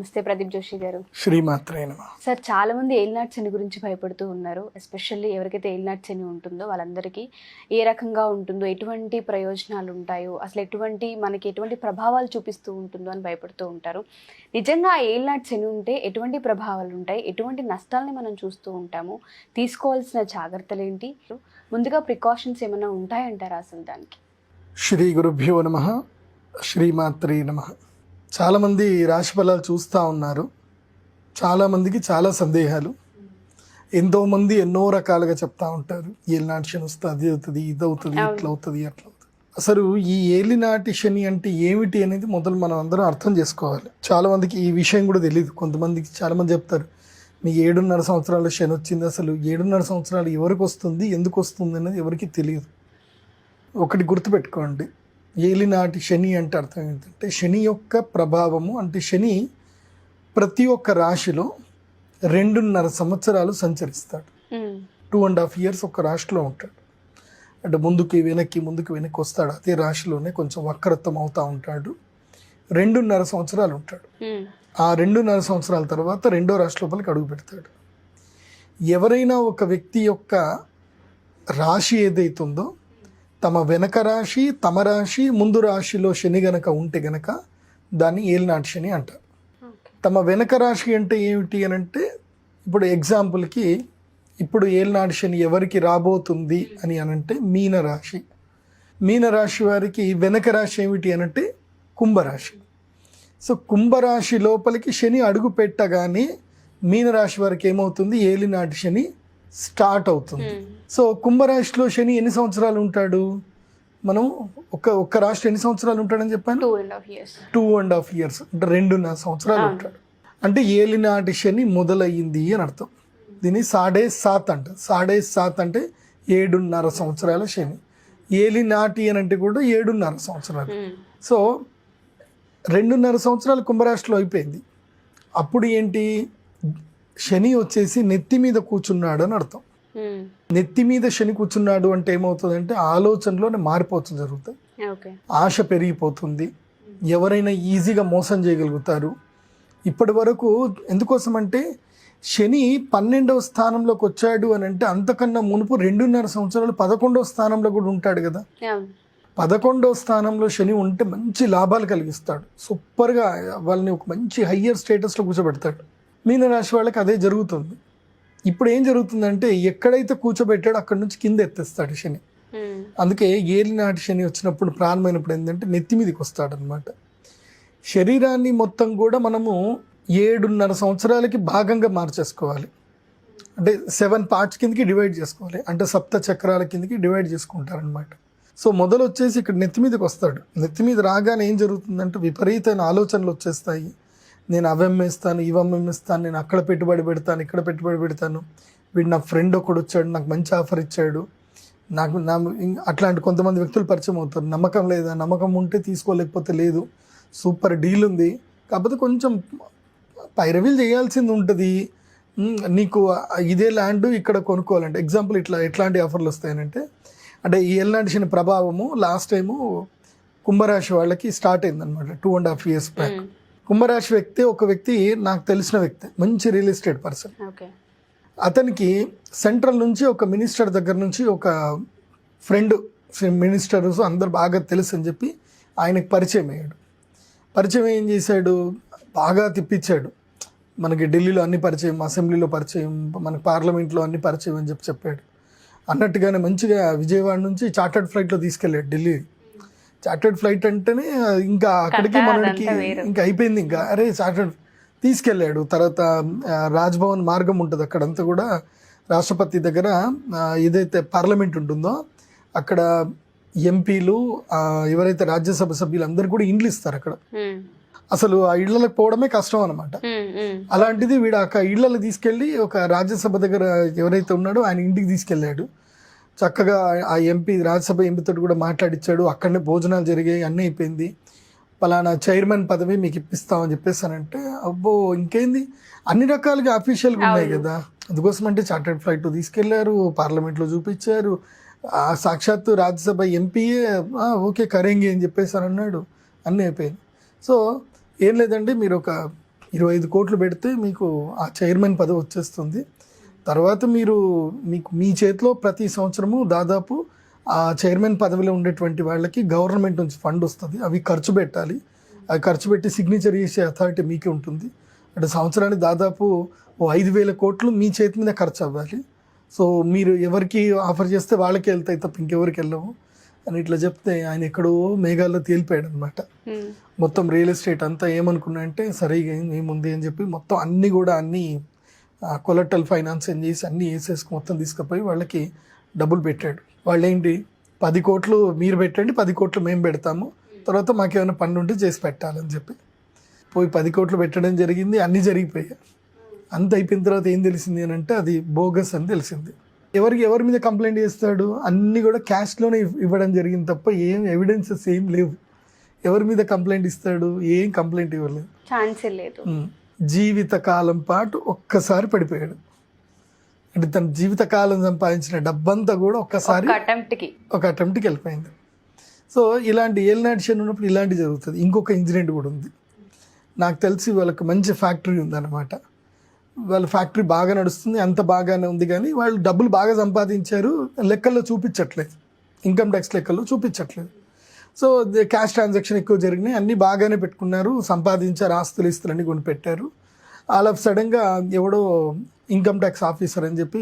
నమస్తే ప్రదీప్ జోషి గారు. శ్రీమాత్రే నమః. సార్, చాలా మంది ఏలినాటి శని గురించి భయపడుతూ ఉన్నారు. ఎస్పెషల్లీ ఎవరికైతే ఏలినాటి శని ఉంటుందో వాళ్ళందరికీ ఏ రకంగా ఉంటుందో, ఎటువంటి ప్రయోజనాలు ఉంటాయో, అసలు మనకి ఎటువంటి ప్రభావాలు చూపిస్తూ ఉంటుందో అని భయపడుతూ ఉంటారు. నిజంగా ఏలినాటి శని ఉంటే ఎటువంటి ప్రభావాలు ఉంటాయి, ఎటువంటి నష్టాలని మనం చూస్తూ ఉంటాము, తీసుకోవాల్సిన జాగ్రత్తలు ఏంటి, ముందుగా ప్రికాషన్స్ ఏమైనా ఉంటాయంటారా అసలు దానికి? శ్రీ గురుభ్యో నమః. శ్రీమాత్రే నమః. చాలామంది రాశి ఫలాలు చూస్తూ ఉన్నారు. చాలామందికి చాలా సందేహాలు. ఎంతోమంది ఎన్నో రకాలుగా చెప్తా ఉంటారు. ఏలినాటి శని వస్తే అది అవుతుంది, ఇది అవుతుంది, ఇట్లా అవుతుంది, అట్లా అవుతుంది. అసలు ఈ ఏలినాటి శని అంటే ఏమిటి అనేది మొదలు మనం అందరం అర్థం చేసుకోవాలి. చాలామందికి ఈ విషయం కూడా తెలియదు. కొంతమందికి చాలామంది చెప్తారు, మీ 7.5 సంవత్సరాల శని వచ్చింది. అసలు 7.5 సంవత్సరాలు ఎవరికి వస్తుంది, ఎందుకు వస్తుంది అనేది ఎవరికి తెలియదు. ఒకటి గుర్తుపెట్టుకోండి, ఏలినాటి శని అంటే అర్థం ఏంటంటే శని యొక్క ప్రభావము. అంటే శని ప్రతి ఒక్క రాశిలో 2.5 సంవత్సరాలు సంచరిస్తాడు. 2.5 years ఒక రాశిలో ఉంటాడు. అంటే ముందుకు వెనక్కి వస్తాడు. అదే రాశిలోనే కొంచెం వక్రత్వం అవుతూ ఉంటాడు. 2.5 సంవత్సరాలు ఉంటాడు. ఆ 2.5 సంవత్సరాల తర్వాత రెండో రాశి లోపలికి అడుగు పెడతాడు. ఎవరైనా ఒక వ్యక్తి యొక్క రాశి ఏదైతుందో, తమ వెనక రాశి, తమ రాశి, ముందు రాశిలో శని గనక ఉంటే గనక దాన్ని ఏలినాటి శని అంటారు. తమ వెనక రాశి అంటే ఏమిటి అని అంటే, ఇప్పుడు ఎగ్జాంపుల్కి ఇప్పుడు ఏలినాటి శని ఎవరికి రాబోతుంది అని అనంటే మీనరాశి. మీనరాశి వారికి వెనక రాశి ఏమిటి అనంటే కుంభరాశి. సో కుంభరాశి లోపలికి శని అడుగు పెట్టగానే మీనరాశి వారికి ఏమవుతుంది, ఏలినాటి శని స్టార్ట్ అవుతుంది. సో కుంభరాశిలో శని ఎన్ని సంవత్సరాలు ఉంటాడు? మనం ఒక్క రాశి ఎన్ని సంవత్సరాలు ఉంటాడని చెప్పాను? 2.5 years. అంటే 2.5 సంవత్సరాలు ఉంటాడు. అంటే ఏలినాటి శని మొదలయ్యింది అని అర్థం. దీన్ని 7.5 అంటారు. 7.5 అంటే 7.5 సంవత్సరాల శని. ఏలినాటి అని అంటే కూడా 7.5 సంవత్సరాలు. సో 2.5 సంవత్సరాలు కుంభరాశిలో అయిపోయింది. అప్పుడు ఏంటి, శని వచ్చేసి నెత్తి మీద కూర్చున్నాడు అని అర్థం. నెత్తి మీద శని కూర్చున్నాడు అంటే ఏమవుతుందంటే ఆలోచనలోనే మారిపోతుంది, జరుగుతుంది. ఆశ పెరిగిపోతుంది. ఎవరైనా ఈజీగా మోసం చేయగలుగుతారు. ఇప్పటి వరకు ఎందుకోసం అంటే శని 12వ స్థానంలోకి వచ్చాడు అని అంటే అంతకన్నా మునుపు 2.5 సంవత్సరాలు 11వ స్థానంలో కూడా ఉంటాడు కదా. 11వ స్థానంలో శని ఉంటే మంచి లాభాలు కలిగిస్తాడు. సూపర్గా వాళ్ళని ఒక మంచి హయ్యర్ స్టేటస్లో కూర్చోబెడతాడు. మీనరాశి వాళ్ళకి అదే జరుగుతుంది. ఇప్పుడు ఏం జరుగుతుందంటే ఎక్కడైతే కూర్చోబెట్టాడో అక్కడ నుంచి కింద ఎత్తేస్తాడు శని. అందుకే ఏలినాటి శని వచ్చినప్పుడు ప్రారంభమైనప్పుడు ఏంటంటే నెత్తి మీదకి వస్తాడనమాట. శరీరాన్ని మొత్తం కూడా మనము 7.5 సంవత్సరాలకి భాగంగా మార్చేసుకోవాలి. అంటే 7 parts కిందకి డివైడ్ చేసుకోవాలి. అంటే సప్త చక్రాల కిందకి డివైడ్ చేసుకుంటారనమాట. సో మొదలు వచ్చేసి ఇక్కడ నెత్తి మీదకి వస్తాడు. నెత్తి మీద రాగానే ఏం జరుగుతుందంటే విపరీతమైన ఆలోచనలు వచ్చేస్తాయి. నేను అవమ్మేస్తాను, ఇవమ్మేస్తాను, నేను అక్కడ పెట్టుబడి పెడతాను, ఇక్కడ పెట్టుబడి పెడతాను, వీడు నా ఫ్రెండ్ ఒకడు వచ్చాడు, నాకు మంచి ఆఫర్ ఇచ్చాడు, అట్లాంటి కొంతమంది వ్యక్తులు పరిచయం అవుతారు. నమ్మకం లేదా, నమ్మకం ఉంటే తీసుకోలేకపోతే లేదు, సూపర్ డీల్ ఉంది, కాకపోతే కొంచెం పైరవీలు చేయాల్సింది ఉంటుంది, నీకు ఇదే ల్యాండ్ ఇక్కడ కొనుక్కోవాలంటే. ఎగ్జాంపుల్ ఎట్లాంటి ఆఫర్లు వస్తాయనంటే, అంటే ఈ ఏలినాటి శని ప్రభావము లాస్ట్ టైము కుంభరాశి వాళ్ళకి స్టార్ట్ అయిందనమాట 2.5 years బ్యాక్. కుంభరాశి వ్యక్తి ఒక వ్యక్తి నాకు తెలిసిన వ్యక్తి, మంచి రియల్ ఎస్టేట్ పర్సన్. అతనికి సెంట్రల్ నుంచి ఒక మినిస్టర్ దగ్గర నుంచి ఒక ఫ్రెండ్ మినిస్టర్స్ అందరు బాగా తెలుసు అని చెప్పి ఆయనకు పరిచయం అయ్యాడు. పరిచయం ఏం చేశాడు, బాగా తిప్పించాడు. మనకి ఢిల్లీలో అన్ని పరిచయం, అసెంబ్లీలో పరిచయం, మనకి పార్లమెంట్లో అన్ని పరిచయం అని చెప్పాడు. అన్నట్టుగానే మంచిగా విజయవాడ నుంచి చార్టర్డ్ ఫ్లైట్లో తీసుకెళ్ళాడు ఢిల్లీ. చార్టర్డ్ ఫ్లైట్ అంటేనే ఇంకా అక్కడికి మనకి ఇంకా అయిపోయింది. ఇంకా అరే చార్టర్డ్ తీసుకెళ్ళాడు. తర్వాత రాజ్భవన్ మార్గం ఉంటుంది, అక్కడంతా కూడా రాష్ట్రపతి దగ్గర ఏదైతే పార్లమెంట్ ఉంటుందో అక్కడ ఎంపీలు ఎవరైతే రాజ్యసభ సభ్యులు అందరు కూడా ఇండ్లు ఇస్తారు అక్కడ. అసలు ఆ ఇళ్లకు పోవడమే కష్టం అనమాట. అలాంటిది వీడు ఆ ఇళ్లలో తీసుకెళ్ళి ఒక రాజ్యసభ దగ్గర ఎవరైతే ఉన్నాడో ఆయన ఇంటికి తీసుకెళ్ళాడు. చక్కగా ఆ ఎంపీ, రాజ్యసభ ఎంపీతో కూడా మాట్లాడిచ్చాడు. అక్కడనే భోజనాలు జరిగాయి, అన్నీ అయిపోయింది. పలానా చైర్మన్ పదవి మీకు ఇప్పిస్తామని చెప్పేసానంటే, అబ్బో ఇంకేంది, అన్ని రకాలుగా అఫీషియల్గా ఉన్నాయి కదా. అందుకోసం అంటే చార్టర్డ్ ఫ్లైట్ తీసుకెళ్లారు, పార్లమెంట్లో చూపించారు, సాక్షాత్తు రాజ్యసభ ఎంపీయే ఓకే కరేంగి అని చెప్పేసాను అన్నాడు. అన్నీ అయిపోయింది. సో ఏం లేదండి, మీరు ఒక 25 కోట్లు పెడితే మీకు ఆ చైర్మన్ పదవి వచ్చేస్తుంది. తర్వాత మీకు మీ చేతిలో ప్రతి సంవత్సరము దాదాపు ఆ చైర్మన్ పదవిలో ఉండేటువంటి వాళ్ళకి గవర్నమెంట్ నుంచి ఫండ్ వస్తుంది. అవి ఖర్చు పెట్టాలి. అవి ఖర్చు పెట్టి సిగ్నేచర్ చేసే అథారిటీ మీకే ఉంటుంది. అంటే సంవత్సరానికి దాదాపు 5,000 కోట్లు మీ చేతి మీద ఖర్చు అవ్వాలి. సో మీరు ఎవరికి ఆఫర్ చేస్తే వాళ్ళకే వెళ్తాయి తప్ప ఇంకెవరికి వెళ్ళవు అని ఇట్లా చెప్తే ఆయన ఎక్కడో మేఘాల్లో తేలిపోయాడు అనమాట. మొత్తం రియల్ ఎస్టేట్ అంతా ఏమనుకున్నా అంటే సరిగా ఏముంది అని చెప్పి మొత్తం అన్ని కొలెక్టల్ ఫైనాన్స్ ఏం చేసి అన్నీ వేసేసుకు మొత్తం తీసుకుపోయి వాళ్ళకి డబ్బులు పెట్టాడు. వాళ్ళు ఏంటి 10 కోట్లు మీరు పెట్టండి, 10 కోట్లు మేము పెడతాము, తర్వాత మాకేమైనా పనులు ఉంటే చేసి పెట్టాలని చెప్పి పోయి 10 కోట్లు పెట్టడం జరిగింది. అన్నీ జరిగిపోయాయి. అంత అయిపోయిన తర్వాత ఏం తెలిసింది అని అంటే అది బోగస్ అని తెలిసింది. ఎవరి మీద కంప్లైంట్ చేస్తాడు? అన్నీ కూడా క్యాష్లోనే ఇవ్వడం జరిగింది తప్ప ఏం ఎవిడెన్సెస్ ఏం లేవు. ఎవరి మీద కంప్లైంట్ ఇస్తాడు? ఏం కంప్లైంట్ ఇవ్వలేదు, ఛాన్సే లేదు. జీవితకాలం పాటు ఒక్కసారి పడిపోయాడు. అంటే తన జీవితకాలం సంపాదించిన డబ్బంతా కూడా ఒక్కసారి ఒక అటెంప్ట్కి వెళ్ళిపోయింది. సో ఇలాంటి ఏలినాటి శని ఉన్నప్పుడు ఇలాంటివి జరుగుతుంది. ఇంకొక ఇన్సిడెంట్ కూడా ఉంది. నాకు తెలిసి వాళ్ళకి మంచి ఫ్యాక్టరీ ఉందన్నమాట. వాళ్ళ ఫ్యాక్టరీ బాగా నడుస్తుంది, అంత బాగానే ఉంది, కానీ వాళ్ళు డబ్బులు బాగా సంపాదించారు, లెక్కల్లో చూపించట్లేదు, ఇన్కమ్ ట్యాక్స్ లెక్కల్లో చూపించట్లేదు. సో క్యాష్ ట్రాన్సాక్షన్ ఎక్కువ జరిగినాయి, అన్నీ బాగానే పెట్టుకున్నారు, సంపాదించారు, ఆస్తులు ఇస్తులన్నీ కొని పెట్టారు. ఆల్ ఆఫ్ సడన్గా ఎవడో ఇన్కమ్ ట్యాక్స్ ఆఫీసర్ అని చెప్పి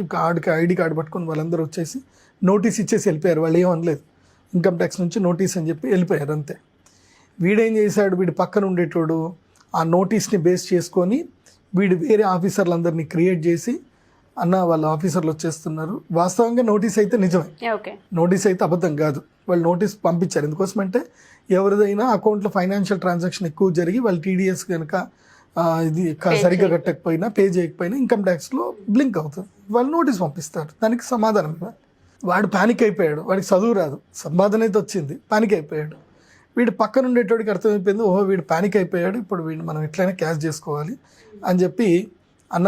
ఐడి కార్డు పట్టుకొని వాళ్ళందరూ వచ్చేసి నోటీస్ ఇచ్చేసి వెళ్ళిపోయారు. వాళ్ళు ఏమనలేదు, ఇన్కమ్ ట్యాక్స్ నుంచి నోటీస్ అని చెప్పి వెళ్ళిపోయారు అంతే. వీడేం చేశాడు, వీడి పక్కన ఉండేటోడు ఆ నోటీస్ని బేస్ చేసుకొని వీడు వేరే ఆఫీసర్లందరినీ క్రియేట్ చేసి అన్న వాళ్ళ ఆఫీసర్లు వచ్చేస్తున్నారు. వాస్తవంగా నోటీస్ అయితే నిజమే, నోటీస్ అయితే అబద్ధం కాదు. వాళ్ళు నోటీస్ పంపించారు. ఎందుకోసమంటే ఎవరిదైనా అకౌంట్లో ఫైనాన్షియల్ ట్రాన్సాక్షన్ ఎక్కువ జరిగి వాళ్ళు టీడీఎస్ కనుక ఇది సరిగ్గా కట్టకపోయినా, పే చేయకపోయినా ఇన్కమ్ ట్యాక్స్లో బ్లింక్ అవుతుంది. వాళ్ళు నోటీస్ పంపిస్తారు, దానికి సమాధానం ఇవ్వాలి. వాడు పానిక్ అయిపోయాడు, వాడికి చదువు రాదు, సంపాదన అయితే వచ్చింది, పానిక్ అయిపోయాడు. వీడు పక్కన ఉండేటోడికి అర్థమైపోయింది, ఓహో వీడు పానిక్ అయిపోయాడు, ఇప్పుడు వీడు మనం ఎట్లయినా క్యాష్ చేసుకోవాలి అని చెప్పి అన్న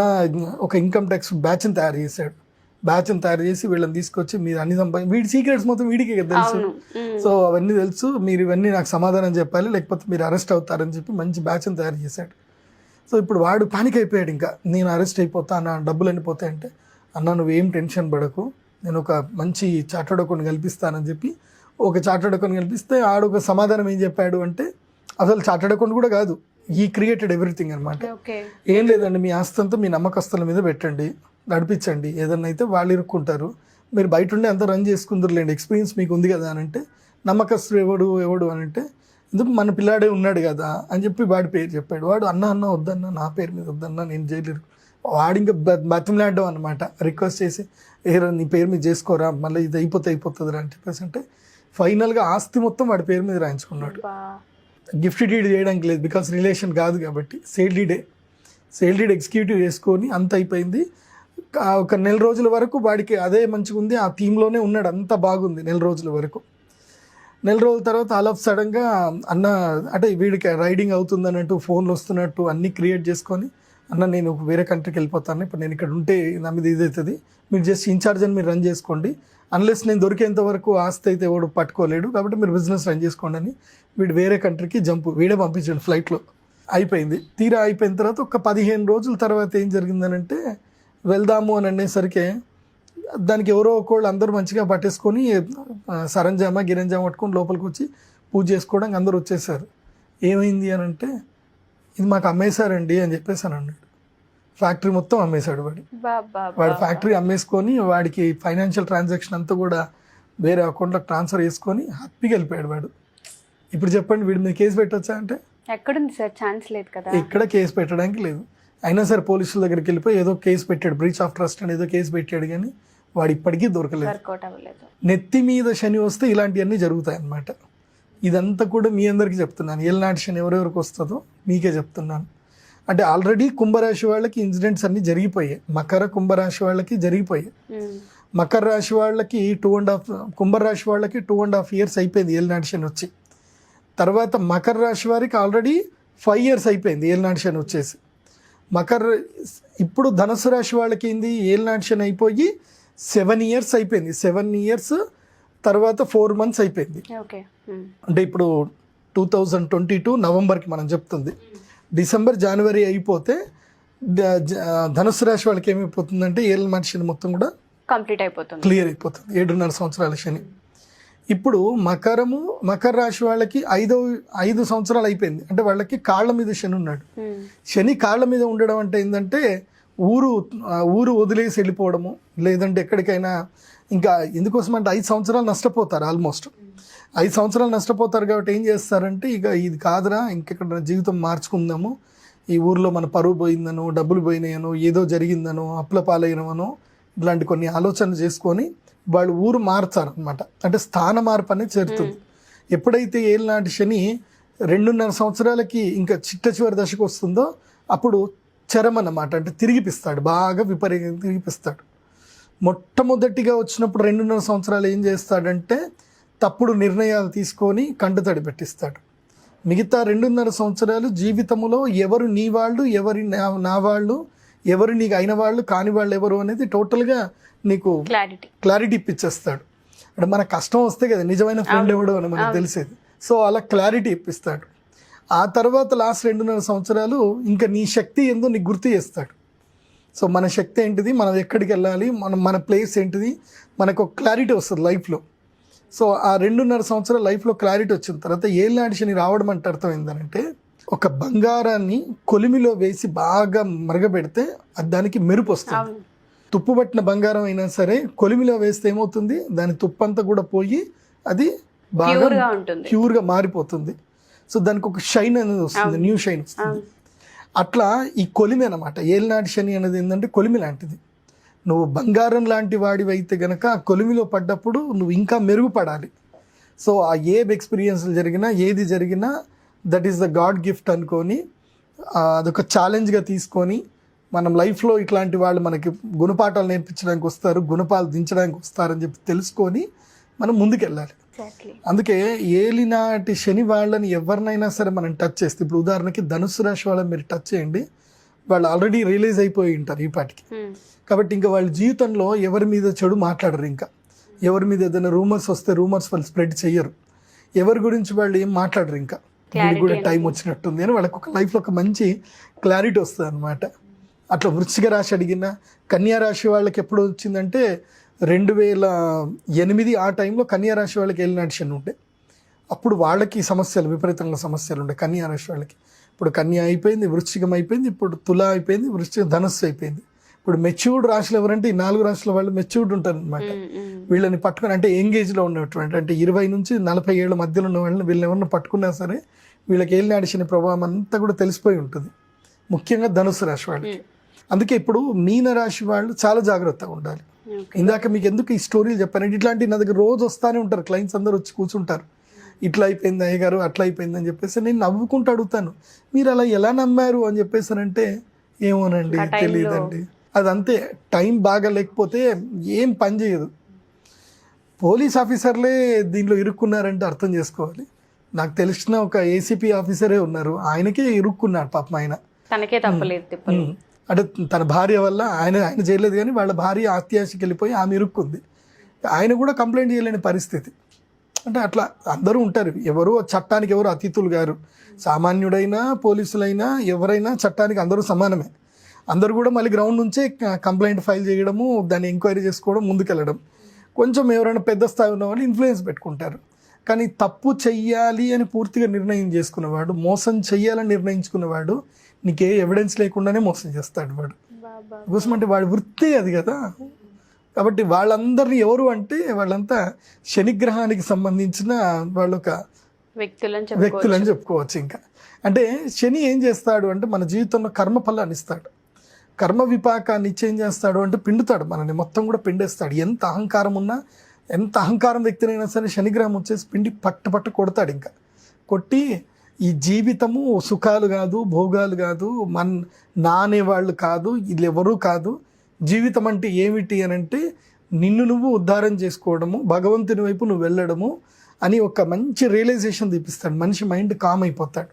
ఒక ఇన్కమ్ ట్యాక్స్ బ్యాచ్ని తయారు చేశాడు. బ్యాచ్ని తయారు చేసి వీళ్ళని తీసుకొచ్చి మీరు అన్ని వీడి సీక్రెట్స్ మొత్తం వీడికి తెలుసు. సో అవన్నీ తెలుసు, మీరు ఇవన్నీ నాకు సమాధానం చెప్పాలి, లేకపోతే మీరు అరెస్ట్ అవుతారని చెప్పి మంచి బ్యాచ్ని తయారు చేశాడు. సో ఇప్పుడు వాడు పానిక్ అయిపోయాడు, ఇంకా నేను అరెస్ట్ అయిపోతా, నా డబ్బులు అనిపోతాయి అంటే, అన్న నువ్వేం టెన్షన్ పడకు, నేను ఒక మంచి చార్టర్డ్ అకౌంట్ కల్పిస్తానని చెప్పి ఒక చార్టర్డ్ అకౌంట్ కల్పిస్తే ఆడు ఒక సమాధానం ఏం చెప్పాడు అంటే, అసలు చార్టర్డ్ అకౌంట్ కూడా కాదు, ఈ క్రియేటెడ్ ఎవ్రీథింగ్ అనమాట. ఏం లేదండి, మీ ఆస్తి అంతా మీ నమ్మకస్తుల మీద పెట్టండి, నడిపించండి, ఏదన్నా అయితే వాళ్ళు ఇరుక్కుంటారు, మీరు బయట ఉండి అంతా రన్ చేసుకుందరులేండి, ఎక్స్పీరియన్స్ మీకు ఉంది కదా అని అంటే, నమ్మకస్తుడు ఎవడు అని అంటే, ఎందుకు మన పిల్లాడే ఉన్నాడు కదా అని చెప్పి వాడి పేరు చెప్పాడు. వాడు అన్న వద్దన్నా, నా పేరు మీద వద్దన్నా, నేను జైలు. వాడు ఇంకా బతిమలాడడం అనమాట, రిక్వెస్ట్ చేసి ఏరా నీ పేరు మీద చేసుకోరా, మళ్ళీ ఇది అయిపోతుందిరా అని చెప్పేసి అంటే ఫైనల్గా ఆస్తి మొత్తం వాడి పేరు మీద రాయించుకున్నాడు. గిఫ్ట్ డీడ్ చేయడానికి లేదు, బికాస్ రిలేషన్ కాదు కాబట్టి సేల్ డీడ్ ఎగ్జిక్యూటివ్ చేసుకొని అంత అయిపోయింది. ఒక 1 నెల రోజుల వరకు వాడికి అదే మంచిగా ఉంది, ఆ థీమ్లోనే ఉన్నాడు, అంత బాగుంది 1 నెల రోజుల వరకు. 1 నెల రోజుల తర్వాత ఆల్ ఆఫ్ సడన్గా అన్న అంటే వీడికి రైడింగ్ అవుతుంది అన్నట్టు ఫోన్లు వస్తున్నట్టు అన్నీ క్రియేట్ చేసుకొని, అన్న నేను వేరే కంట్రీకి వెళ్ళిపోతాను, ఇప్పుడు నేను ఇక్కడ ఉంటే నా మీద ఇది అవుతుంది, మీరు జస్ట్ ఇన్ఛార్జ్ అని మీరు రన్ చేసుకోండి, అన్లెస్ నేను దొరికేంత వరకు ఆస్తి అయితే ఎవడు పట్టుకోలేడు, కాబట్టి మీరు బిజినెస్ రన్ చేసుకోండి అని వీడు వేరే కంట్రీకి వీడే పంపించాడు ఫ్లైట్లో. అయిపోయింది. తీరా అయిపోయిన తర్వాత ఒక 15 రోజుల తర్వాత ఏం జరిగిందనంటే, వెళ్దాము అని అనేసరికి దానికి ఎవరో ఒకళ్ళు అందరూ మంచిగా పట్టేసుకొని సరంజామా పట్టుకొని లోపలికి వచ్చి పూజ చేసుకోవడానికి అందరూ వచ్చేసారు. ఏమైంది అని అంటే, ఇది మాకు అమ్మేశారండి అని చెప్పేసి అని అన్నాడు. ఫ్యాక్టరీ మొత్తం అమ్మేశాడు వాడు ఫ్యాక్టరీ అమ్మేసుకొని వాడికి ఫైనాన్షియల్ ట్రాన్సాక్షన్ అంతా కూడా వేరే అకౌంట్లోకి ట్రాన్స్ఫర్ చేసుకొని హ్యాపీగా వెళ్ళిపోయాడు వాడు. ఇప్పుడు చెప్పండి, వీడి మీద కేసు పెట్టొచ్చా అంటే ఎక్కడుంది సార్, ఛాన్స్ లేదు కదా, ఎక్కడ కేసు పెట్టడానికి లేదు. అయినా సరే పోలీసుల దగ్గరికి వెళ్ళిపోయి ఏదో కేసు పెట్టాడు, బ్రీచ్ ఆఫ్ ట్రస్ట్ అని ఏదో కేసు పెట్టాడు, కానీ వాడు ఇప్పటికీ దొరకలేదు. నెత్తి మీద శని వస్తే ఇలాంటివన్నీ జరుగుతాయి అన్నమాట. ఇదంతా కూడా మీ అందరికీ చెప్తున్నాను, ఏలినాటి శని ఎవరెవరికి వస్తుందో మీకే చెప్తున్నాను. అంటే ఆల్రెడీ కుంభరాశి వాళ్ళకి ఇన్సిడెంట్స్ అన్నీ జరిగిపోయాయి, కుంభరాశి వాళ్ళకి జరిగిపోయాయి. మకర రాశి వాళ్ళకి 2.5 కుంభరాశి వాళ్ళకి 2.5 years అయిపోయింది ఏలినాటి శని వచ్చి. తర్వాత మకర రాశి వారికి ఆల్రెడీ 5 years అయిపోయింది ఏలినాటి శని వచ్చేసి. ఇప్పుడు ధనుసు రాశి వాళ్ళకి ఏంది, ఏలినాటి శని అయిపోయి 7 years అయిపోయింది. 7 years తర్వాత 4 months అయిపోయింది. అంటే ఇప్పుడు 2022 నవంబర్కి మనం చెప్తుంది, డిసెంబర్ జనవరి అయిపోతే ధనుసు రాశి వాళ్ళకి ఏమైపోతుందంటే ఏళ్ళనాటి శని మొత్తం కూడా కంప్లీట్ అయిపోతుంది, క్లియర్ అయిపోతుంది. 7.5 సంవత్సరాల శని. ఇప్పుడు మకర రాశి వాళ్ళకి 5 సంవత్సరాలు అయిపోయింది అంటే వాళ్ళకి కాళ్ళ మీద శని ఉన్నాడు. శని కాళ్ళ మీద ఉండడం అంటే ఏంటంటే ఊరు వదిలేసి వెళ్ళిపోవడము, లేదంటే ఎక్కడికైనా ఇంకా ఎందుకోసం అంటే 5 సంవత్సరాలు నష్టపోతారు. ఆల్మోస్ట్ 5 సంవత్సరాలు నష్టపోతారు. కాబట్టి ఏం చేస్తారంటే ఇక ఇది కాదురా, ఇంకెక్కడ జీవితం మార్చుకుందాము, ఈ ఊర్లో మన పరువు పోయిందనో, డబ్బులు పోయినాయనో, ఏదో జరిగిందనో, అప్పుల పాలైనవనో, ఇట్లాంటి కొన్ని ఆలోచనలు చేసుకొని వాళ్ళు ఊరు మారుతారు అనమాట. అంటే స్థాన మార్పు అనేది చేరుతుంది. ఎప్పుడైతే ఏళ్ళనాటి శని 2.5 సంవత్సరాలకి ఇంకా చివరి దశకు వస్తుందో అప్పుడు చరం అన్నమాట, అంటే తిరిగిపిస్తాడు, బాగా విపరీతంగా తిరిగిపిస్తాడు. మొట్టమొదటిగా వచ్చినప్పుడు 2.5 సంవత్సరాలు ఏం చేస్తాడంటే తప్పుడు నిర్ణయాలు తీసుకొని కంటతడి పెట్టిస్తాడు. మిగతా 2.5 సంవత్సరాలు జీవితంలో ఎవరు నీ వాళ్ళు, ఎవరి నా వాళ్ళు, ఎవరు నీకు అయిన వాళ్ళు, కాని వాళ్ళు ఎవరు అనేది టోటల్గా నీకు క్లారిటీ ఇప్పించేస్తాడు. అంటే మన కష్టం వస్తే కదా నిజమైన ఫ్రెండ్ ఎవడు అని మనకు తెలిసేది. సో అలా క్లారిటీ ఇప్పిస్తాడు. ఆ తర్వాత లాస్ట్ 2.5 సంవత్సరాలు ఇంకా నీ శక్తి ఏందో నీకు గుర్తు చేస్తాడు. సో మన శక్తి ఏంటిది, మనం ఎక్కడికి వెళ్ళాలి, మన ప్లేస్ ఏంటిది, మనకు ఒక క్లారిటీ వస్తుంది లైఫ్లో. సో ఆ 2.5 సంవత్సరాల లైఫ్లో క్లారిటీ వచ్చిన తర్వాత ఏళ్ళనాటి శని రావడం అంటే అర్థం ఏంటంటే ఒక బంగారాన్ని కొలిమిలో వేసి బాగా మరగబెడితే అది దానికి మెరుపు వస్తుంది. తుప్పు పట్టిన బంగారం అయినా సరే కొలిమిలో వేస్తే ఏమవుతుంది, దాని తుప్పంతా కూడా పోయి అది బాగా ప్యూర్గా మారిపోతుంది. సో దానికి ఒక షైన్ అనేది వస్తుంది, న్యూ షైన్ వస్తుంది. అట్లా ఈ కొలిమి అనమాట. ఏళ్ళనాటి శని అనేది ఏంటంటే కొలిమి లాంటిది. నువ్వు బంగారం లాంటి వాడివి అయితే గనక ఆ కొలిమిలో పడ్డప్పుడు నువ్వు ఇంకా మెరుగుపడాలి. సో ఆ ఎక్స్పీరియన్స్లు జరిగినా ఏది జరిగినా that is the God gift అనుకొని అదొక ఛాలెంజ్గా తీసుకొని మనం లైఫ్లో ఇట్లాంటి వాళ్ళు మనకి గుణపాఠాలు నేర్పించడానికి వస్తారు, గుణపాలు దించడానికి వస్తారని చెప్పి తెలుసుకొని మనం ముందుకెళ్ళాలి. అందుకే ఏలినాటి శని వాళ్ళని ఎవరినైనా సరే మనం టచ్ చేస్తే, ఇప్పుడు ఉదాహరణకి ధనుసు రాశి వాళ్ళని మీరు టచ్ చేయండి, వాళ్ళు ఆల్రెడీ రియలైజ్ అయిపోయి ఉంటారు ఈ పాటికి. కాబట్టి ఇంకా వాళ్ళ జీవితంలో ఎవరి మీద చెడు మాట్లాడరు. ఇంకా ఎవరి మీద ఏదైనా రూమర్స్ వస్తే రూమర్స్ వాళ్ళు స్ప్రెడ్ చెయ్యరు. ఎవరి గురించి వాళ్ళు ఏం మాట్లాడరు. ఇంకా వీళ్ళకి కూడా టైం వచ్చినట్టుంది అని వాళ్ళకి ఒక లైఫ్లో ఒక మంచి క్లారిటీ వస్తుంది అనమాట. అట్లా వృశ్చిక రాశి అడిగిన కన్యా రాశి వాళ్ళకి ఎప్పుడు వచ్చిందంటే 2008 ఆ టైంలో కన్యా రాశి వాళ్ళకి ఏలినాటి శని ఉండే. అప్పుడు వాళ్ళకి సమస్యలు, విపరీతంగా సమస్యలు ఉండే కన్యా రాశి వాళ్ళకి. ఇప్పుడు కన్యా అయిపోయింది, వృశ్చికం అయిపోయింది, ఇప్పుడు తులా అయిపోయింది, వృశ్చిక ధనస్సు అయిపోయింది. ఇప్పుడు మెచ్యూర్డ్ రాశులు ఎవరంటే ఈ 4 రాశుల వాళ్ళు మెచ్యూర్డ్ ఉంటారు అనమాట. వీళ్ళని పట్టుకుని అంటే ఎంగేజ్లో ఉన్నటువంటి అంటే 20 నుంచి 40 ఏళ్ళ మధ్యలో ఉన్న వాళ్ళని వీళ్ళని ఎవరిని పట్టుకున్నా సరే వీళ్ళకి ఏలినాటి శని ప్రభావం అంతా కూడా తెలిసిపోయి ఉంటుంది, ముఖ్యంగా ధనుసు రాశి వాళ్ళకి. అందుకే ఇప్పుడు మీన రాశి వాళ్ళు చాలా జాగ్రత్తగా ఉండాలి. ఇందాక మీకు ఎందుకు ఈ స్టోరీలు చెప్పానంటే ఇట్లాంటి నా దగ్గర రోజు వస్తానే ఉంటారు క్లయింట్స్, అందరూ వచ్చి కూర్చుంటారు. ఇట్లా అయిపోయింది అయ్యగారు, అట్లా అయిపోయింది అని చెప్పేసి నేను నవ్వుకుంటూ అడుగుతాను, మీరు అలా ఎలా నమ్మారు అని చెప్పేసానంటే ఏమోనండి తెలియదండి. అదంతే, టైం బాగా లేకపోతే ఏం పని చేయదు. పోలీస్ ఆఫీసర్లే దీనిలో ఇరుక్కున్నారంటే అర్థం చేసుకోవాలి. నాకు తెలిసిన ఒక ఏసీపీ ఆఫీసరే ఉన్నారు, ఆయనకే ఇరుక్కున్నాడు పాపం. ఆయన తనకే తప్పలేదు అంటే తన భార్య వల్ల ఆయన చేయలేదు కానీ వాళ్ళ భార్య అత్యాశకి వెళ్ళిపోయి ఆమె ఇరుక్కుంది. ఆయన కూడా కంప్లైంట్ చేయలేని పరిస్థితి. అంటే అట్లా అందరూ ఉంటారు, ఎవరు చట్టానికి ఎవరు అతిథులు గారు. సామాన్యుడైనా పోలీసులైనా ఎవరైనా చట్టానికి అందరూ సమానమే. అందరూ కూడా మళ్ళీ గ్రౌండ్ నుంచే కంప్లైంట్ ఫైల్ చేయడము, దాన్ని ఎంక్వైరీ చేసుకోవడం, ముందుకెళ్ళడం. కొంచెం ఎవరైనా పెద్ద స్థాయి ఉన్న వాళ్ళు ఇన్ఫ్లుయెన్స్ పెట్టుకుంటారు. కానీ తప్పు చెయ్యాలి అని పూర్తిగా నిర్ణయం చేసుకున్నవాడు, మోసం చెయ్యాలని నిర్ణయించుకున్నవాడు నీకే ఎవిడెన్స్ లేకుండానే మోసం చేస్తాడు వాడు. కోసం అంటే వాడి వృత్తి అది కదా. కాబట్టి వాళ్ళందరినీ ఎవరు అంటే వాళ్ళంతా శనిగ్రహానికి సంబంధించిన వాళ్ళొక వ్యక్తులని చెప్పుకోవచ్చు. ఇంకా అంటే శని ఏం చేస్తాడు అంటే మన జీవితంలో కర్మ ఫలాన్ని ఇస్తాడు, కర్మ విపాకాన్ని ఇచ్చి ఏం చేస్తాడు అంటే పిండుతాడు, మనని మొత్తం కూడా పిండేస్తాడు. ఎంత అహంకారం వ్యక్తినైనా సరే శనిగ్రహం వచ్చేసి పిండి పట్టు కొడతాడు. ఇంకా కొట్టి ఈ జీవితము సుఖాలు కాదు, భోగాలు కాదు, నానేవాళ్ళు కాదు, వీళ్ళు ఎవరూ కాదు. జీవితం అంటే ఏమిటి అని అంటే నిన్ను నువ్వు ఉద్ధారం చేసుకోవడము, భగవంతుని వైపు నువ్వు వెళ్ళడము అని ఒక మంచి రియలైజేషన్ తీపిస్తాడు. మనిషి మైండ్ కామ్ అయిపోతాడు.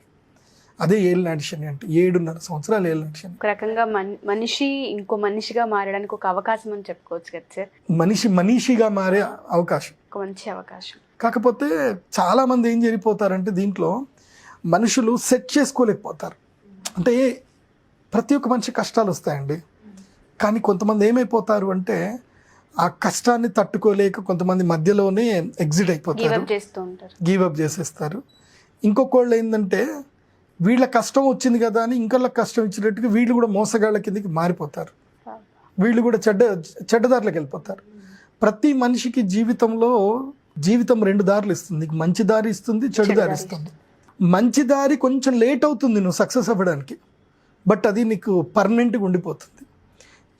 అదే ఏలినాటి శని అంటే 7.5 సంవత్సరాలు ఏలినాటి శని. ఒక రకంగా మనిషి ఇంకో మనిషిగా మారడానికి ఒక అవకాశం అని చెప్పుకోవచ్చు కదా సార్. మనిషిగా మారే అవకాశం, ఒక మంచి అవకాశం. కాకపోతే చాలా మంది ఏం జరిగిపోతారంటే దీంట్లో మనుషులు సెట్ చేసుకోలేకపోతారు. అంటే ప్రతి ఒక్క మనిషి కష్టాలు వస్తాయండి, కానీ కొంతమంది ఏమైపోతారు అంటే ఆ కష్టాన్ని తట్టుకోలేక కొంతమంది మధ్యలోనే ఎగ్జిట్ అయిపోతారు, గివ్ అప్ చేసేస్తారు. ఇంకొకళ్ళు ఏంటంటే వీళ్ళ కష్టం వచ్చింది కదా అని ఇంకొకళ్ళకి కష్టం ఇచ్చినట్టుగా వీళ్ళు కూడా మోసగాళ్ళ కిందకి మారిపోతారు, వీళ్ళు కూడా చెడ్డదారులకు వెళ్ళిపోతారు. ప్రతి మనిషికి జీవితం 2 దారులు ఇస్తుంది, నీకు మంచి దారి ఇస్తుంది, చెడు దారి ఇస్తుంది. మంచి దారి కొంచెం లేట్ అవుతుంది నువ్వు సక్సెస్ అవ్వడానికి, బట్ అది నీకు పర్మనెంట్గా ఉండిపోతుంది.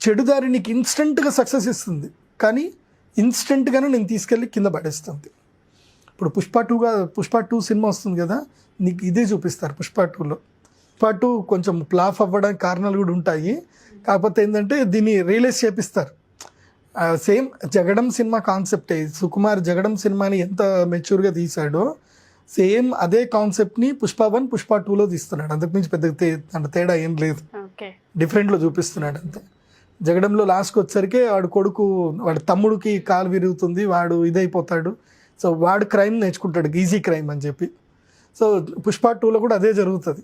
చెడు దారి నీకు ఇన్స్టెంట్గా సక్సెస్ ఇస్తుంది, కానీ ఇన్స్టెంట్గానే నేను తీసుకెళ్ళి కింద పడేస్తుంది. ఇప్పుడు పుష్ప 2 సినిమా వస్తుంది కదా, నీకు ఇదే చూపిస్తారు పుష్ప 2లో. పుష్ప 2 కొంచెం ఫ్లాప్ అవ్వడానికి కారణాలు కూడా ఉంటాయి, కాకపోతే ఏంటంటే దీన్ని రియలైజ్ చేపిస్తారు. సేమ్ జగడం సినిమా కాన్సెప్టే, సుకుమార్ జగడం సినిమాని ఎంత మెచ్యూర్గా తీశాడో సేమ్ అదే కాన్సెప్ట్ని పుష్ప 1 పుష్ప 2లో తీస్తున్నాడు. అంతకుమించి పెద్ద తేడా ఏం లేదు, డిఫరెంట్లో చూపిస్తున్నాడు అంతే. జగడంలో లాస్ట్కి వచ్చేసరికి వాడి తమ్ముడికి కాలు విరుగుతుంది, వాడు ఇదైపోతాడు. సో వాడు క్రైమ్ నేర్చుకుంటాడు, ఈజీ క్రైమ్ అని చెప్పి. సో పుష్ప 2లో కూడా అదే జరుగుతుంది.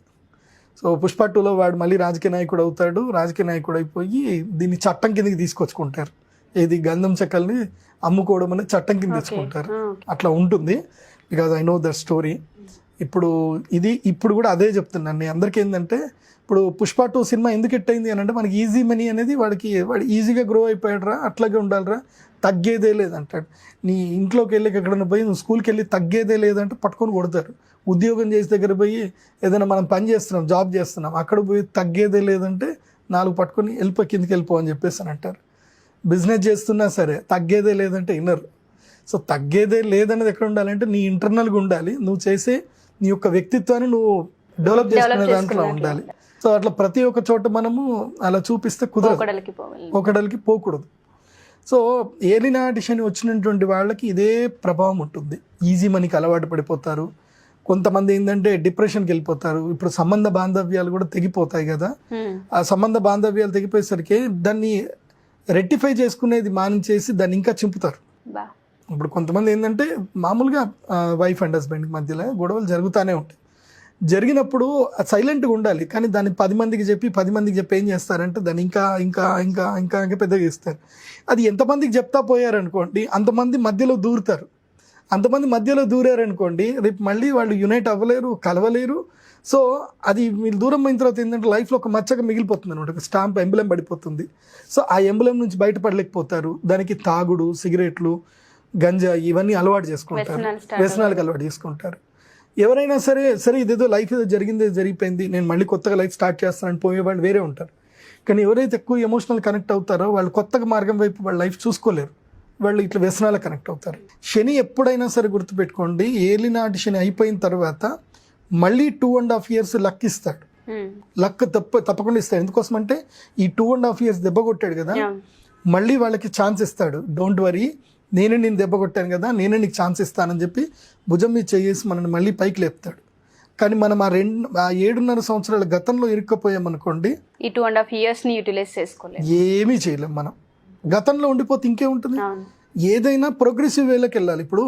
సో పుష్ప 2లో వాడు మళ్ళీ రాజకీయ నాయకుడు అవుతాడు, రాజకీయ నాయకుడు అయిపోయి దీన్ని చట్టం కిందకి తీసుకొచ్చుకుంటారు. ఏది గంధం చెక్కల్ని అమ్ముకోవడం అనేది చట్టం కింద తెచ్చుకుంటారు. అట్లా ఉంటుంది, because I know the story. ఇప్పుడు కూడా అదే చెప్తున్నాను నేను అందరికీ. ఏంటంటే ఇప్పుడు పుష్ప 2 సినిమా ఎందుకు హిట్ అయింది అని అంటే మనకి ఈజీ మనీ అనేది వాడు ఈజీగా గ్రో అయిపోయాడురా, అట్లాగే ఉండాలిరా, తగ్గేదే లేదంటాడు. నీ ఇంట్లోకి వెళ్ళి ఎక్కడైనా పోయి నువ్వు స్కూల్కి వెళ్ళి తగ్గేదే లేదంటే పట్టుకొని కొడతారు. ఉద్యోగం చేసే దగ్గర పోయి ఏదైనా మనం పని చేస్తున్నాం, జాబ్ చేస్తున్నాం, అక్కడ పోయి తగ్గేదే లేదంటే 4 పట్టుకొని కిందకి వెళ్ళిపో అని చెప్పేసి అని అంటారు. బిజినెస్ చేస్తున్నా సరే తగ్గేదే లేదంటే వినరు. సో తగ్గేదే లేదనేది ఎక్కడ ఉండాలంటే నీ ఇంటర్నల్గా ఉండాలి, నువ్వు చేసే నీ యొక్క వ్యక్తిత్వాన్ని నువ్వు డెవలప్ చేసుకునే దాంట్లో ఉండాలి. సో అట్లా ప్రతి ఒక్క చోట మనము అలా చూపిస్తే కుదరదు, ఒకడలికి పోకూడదు. సో ఏలినాటి శని వచ్చినటువంటి వాళ్ళకి ఇదే ప్రభావం ఉంటుంది. ఈజీ మనీకి అలవాటు పడిపోతారు, కొంతమంది ఏంటంటే డిప్రెషన్కి వెళ్ళిపోతారు. ఇప్పుడు సంబంధ బాంధవ్యాలు కూడా తెగిపోతాయి కదా, ఆ సంబంధ బాంధవ్యాలు తెగిపోయేసరికి దాన్ని రెక్టిఫై చేసుకునేది మానించేసి దాన్ని ఇంకా చింపుతారు. ఇప్పుడు కొంతమంది ఏంటంటే మామూలుగా వైఫ్ అండ్ హస్బెండ్ మధ్యలో గొడవలు జరుగుతూనే ఉంటాయి. జరిగినప్పుడు సైలెంట్గా ఉండాలి, కానీ దాన్ని 10 మందికి చెప్పి ఏం చేస్తారంటే దాన్ని ఇంకా ఇంకా ఇంకా ఇంకా ఇంకా పెద్దగా చేస్తారు. అది ఎంతమందికి చెప్తా పోయారనుకోండి అంతమంది మధ్యలో దూరుతారు. అంతమంది మధ్యలో దూరారనుకోండి రేపు మళ్ళీ వాళ్ళు యునైట్ అవ్వలేరు, కలవలేరు. సో అది మీరు దూరం అయిన తర్వాత ఏంటంటే లైఫ్లో ఒక మచ్చగా మిగిలిపోతుంది అనమాట, ఒక స్టాంప్ ఎంబ్లెం పడిపోతుంది. సో ఆ ఎంబ్లెం నుంచి బయటపడలేకపోతారు. దానికి తాగుడు, సిగరెట్లు, గంజా ఇవన్నీ అలవాటు చేసుకుంటారు, వ్యసనాలకు అలవాటు చేసుకుంటారు. ఎవరైనా సరే ఇదేదో లైఫ్ ఏదో జరిగిపోయింది, నేను మళ్ళీ కొత్తగా లైఫ్ స్టార్ట్ చేస్తానని పోయేవాళ్ళు వేరే ఉంటారు. కానీ ఎవరైతే ఎక్కువ ఎమోషనల్ కనెక్ట్ అవుతారో వాళ్ళు కొత్తగా మార్గం వైపు వాళ్ళ లైఫ్ చూసుకోలేరు, వాళ్ళు ఇట్లా వ్యసనాలకు కనెక్ట్ అవుతారు. శని ఎప్పుడైనా సరే గుర్తుపెట్టుకోండి, ఏలినాటి శని అయిపోయిన తర్వాత మళ్ళీ 2.5 years లక్ ఇస్తాడు. లక్ తప్పకుండా ఇస్తాడు. ఎందుకోసం అంటే ఈ 2.5 years దెబ్బ కొట్టాడు కదా, మళ్ళీ వాళ్ళకి ఛాన్స్ ఇస్తాడు. డోంట్ వరీ, నేనే నేను దెబ్బ కొట్టాను కదా, నేనే నీకు ఛాన్స్ ఇస్తానని చెప్పి భుజం మీద చేసి మనల్ని మళ్ళీ పైకి లేపుతాడు. కానీ మనం ఆ 7.5 సంవత్సరాల గతంలో ఇరుక్కపోయామనుకోండి, ఈ 2.5 years యూటిలైజ్ చేసుకోలేదు, ఏమీ చేయలేం. మనం గతంలో ఉండిపోతే ఇంకేముంటుంది. ఏదైనా ప్రోగ్రెసివ్ వేలోకి వెళ్ళాలి. ఇప్పుడు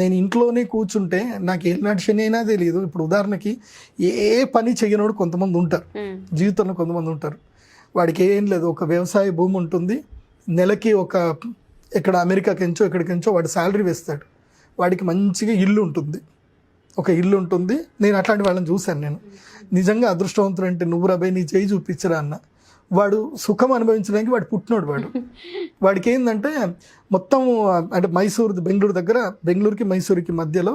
నేను ఇంట్లోనే కూర్చుంటే నాకు ఏనాటి శని అయినా తెలియదు. ఇప్పుడు ఉదాహరణకి ఏ పని చేయనోడు కొంతమంది ఉంటారు, జీవితంలో కొంతమంది ఉంటారు. వాడికి ఏం లేదు, ఒక వ్యవసాయ భూమి ఉంటుంది, నెలకి ఎక్కడ అమెరికాకెంచో ఎక్కడికెంచో వాడు శాలరీ వేస్తాడు, వాడికి మంచిగా ఇల్లు ఉంటుంది, ఒక ఇల్లు ఉంటుంది. నేను అట్లాంటి వాళ్ళని చూశాను. నేను నిజంగా అదృష్టవంతుడు అంటే నువ్వు రాబోయే నీ చేయి చూపించరా అన్న. వాడు సుఖం అనుభవించడానికి వాడు పుట్టినోడు. వాడికి ఏంటంటే మొత్తం అంటే బెంగళూరుకి మైసూరుకి మధ్యలో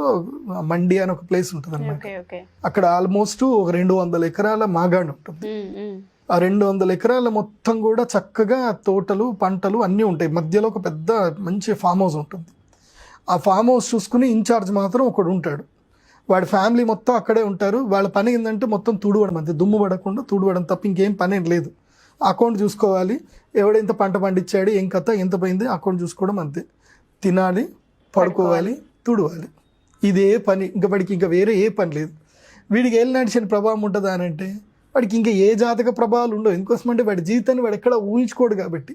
మండి అని ఒక ప్లేస్ ఉంటుంది అన్నమాట. అక్కడ ఆల్మోస్ట్ ఒక 200 ఎకరాల మాగాడు ఉంటుంది. ఆ 200 ఎకరాల మొత్తం కూడా చక్కగా తోటలు, పంటలు అన్నీ ఉంటాయి. మధ్యలో ఒక పెద్ద మంచి ఫామ్ హౌస్ ఉంటుంది. ఆ ఫామ్ హౌస్ చూసుకుని ఇన్ఛార్జ్ మాత్రం ఒకడు ఉంటాడు. వాడి ఫ్యామిలీ మొత్తం అక్కడే ఉంటారు. వాళ్ళ పని ఏంటంటే మొత్తం తుడవడం, అంతే, దుమ్ము పడకుండా తుడవడం తప్ప ఇంకేం పని ఏం లేదు. అకౌంట్ చూసుకోవాలి, ఎవడెంత పంట పండించాడు, ఏం కథ, ఎంత పోయింది, అకౌంట్ చూసుకోవడం అంతే. తినాలి, పడుకోవాలి, తుడవాలి, ఇదే పని. వాడికి ఇంకా వేరే ఏ పని లేదు. వీడికి ఏలినాటి శని ప్రభావం ఉంటుందా అని అంటే వాడికి ఇంకా ఏ జాతక ప్రభావాలు ఉండవు. ఎందుకోసమంటే వాడి జీవితాన్ని వాడు ఎక్కడ ఊహించుకోడు కాబట్టి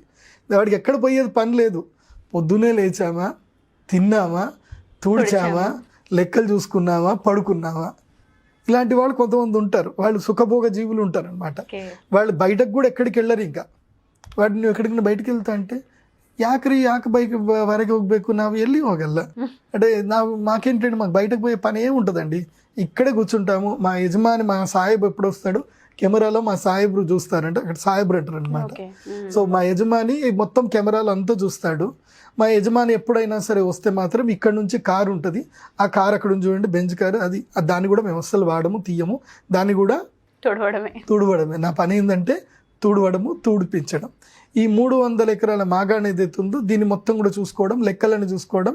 వాడికి ఎక్కడ పోయేది పని లేదు. పొద్దునే లేచామా, తిన్నామా, తుడిచామా, లెక్కలు చూసుకున్నామా, పడుకున్నామా, ఇలాంటి వాళ్ళు కొంతమంది ఉంటారు, వాళ్ళు సుఖభోగ జీవులు ఉంటారు అనమాట. ఓకే. వాళ్ళు బయటకు కూడా ఎక్కడికి వెళ్ళరు. ఇంకా వాడిని నువ్వు ఎక్కడికైనా ಬಯಟಕ್ಕೆ వెళ్తా అంటే ಯಾಕೆ ಬೈಕ್ ಹೊರಗೆ ಹೋಗ್ಬೇಕು, ನಾವು ಎಲ್ಲಿ ಹೋಗಲ್ಲ అంటే మాకేంటంటే మాకు బయటకు పోయే పని ఏమి ఉంటుందండి, ఇక్కడే కూర్చుంటాము. మా యజమాని మా సాహెబ్ ఎప్పుడు వస్తాడు, కెమెరాలో మా సాహెబ్ చూస్తారంటే, అక్కడ సాహెబ్ అంటారు అనమాట. సో మా యజమాని మొత్తం కెమెరాలో అంతా చూస్తాడు. మా యజమాని ఎప్పుడైనా సరే వస్తే మాత్రం ఇక్కడ నుంచి కారు ఉంటుంది, ఆ కారు అక్కడ నుంచి చూడండి, బెంచ్ కారు, అది దాన్ని కూడా మేము అస్సలు వాడము, తీయము, దాన్ని కూడా తుడవడమే. నా పని ఏంటంటే తుడవడము, తుడిపించడం. ఈ 300 ఎకరాల మాగాణి ఏదైతే ఉందో దీన్ని మొత్తం కూడా చూసుకోవడం, లెక్కలను చూసుకోవడం,